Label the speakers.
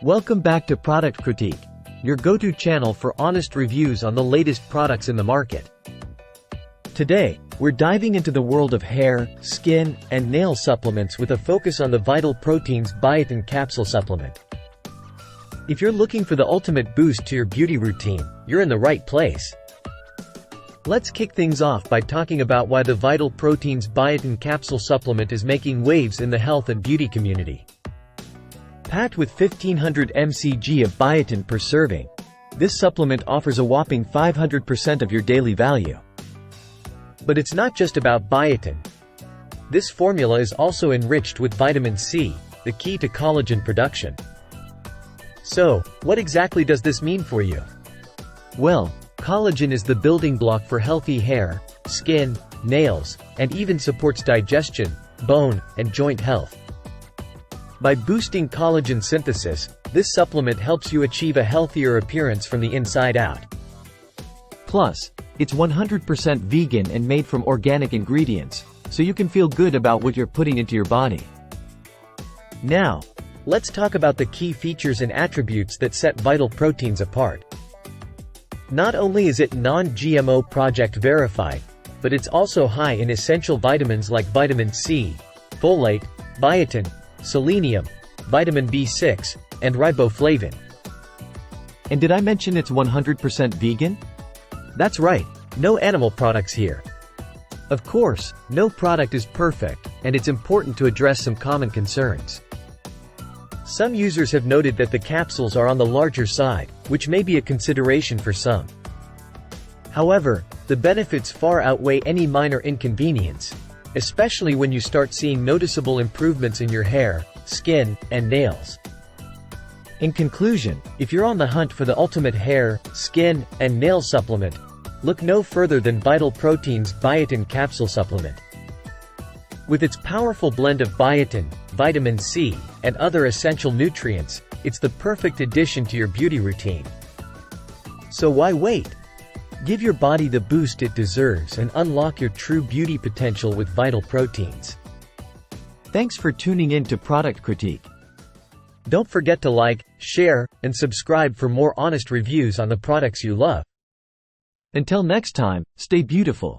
Speaker 1: Welcome back to Product Critique, your go-to channel for honest reviews on the latest products in the market. Today, we're diving into the world of hair, skin, and nail supplements with a focus on the Vital Proteins Biotin Capsule supplement. If you're looking for the ultimate boost to your beauty routine, you're in the right place. Let's kick things off by talking about why the Vital Proteins Biotin Capsule supplement is making waves in the health and beauty community. Packed with 1500 mcg of biotin per serving, this supplement offers a whopping 500% of your daily value. But it's not just about biotin. This formula is also enriched with vitamin C, the key to collagen production. So, what exactly does this mean for you? Well, collagen is the building block for healthy hair, skin, nails, and even supports digestion, bone, and joint health. By boosting collagen synthesis, this supplement helps you achieve a healthier appearance from the inside out. Plus, it's 100% vegan and made from organic ingredients, so you can feel good about what you're putting into your body. Now, let's talk about the key features and attributes that set Vital Proteins apart. Not only is it non-GMO project verified, but it's also high in essential vitamins like vitamin C, folate, biotin, selenium, vitamin B6, and riboflavin. And did I mention it's 100% vegan? That's right, no animal products here. Of course, no product is perfect, and it's important to address some common concerns. Some users have noted that the capsules are on the larger side, which may be a consideration for some. However, the benefits far outweigh any minor inconvenience, especially when you start seeing noticeable improvements in your hair, skin, and nails. In conclusion, if you're on the hunt for the ultimate hair, skin, and nail supplement, look no further than Vital Proteins Biotin Capsule Supplement. With its powerful blend of biotin, vitamin C, and other essential nutrients, it's the perfect addition to your beauty routine. So why wait? Give your body the boost it deserves and unlock your true beauty potential with Vital Proteins. Thanks for tuning in to Product Critique. Don't forget to like, share, and subscribe for more honest reviews on the products you love. Until next time, stay beautiful.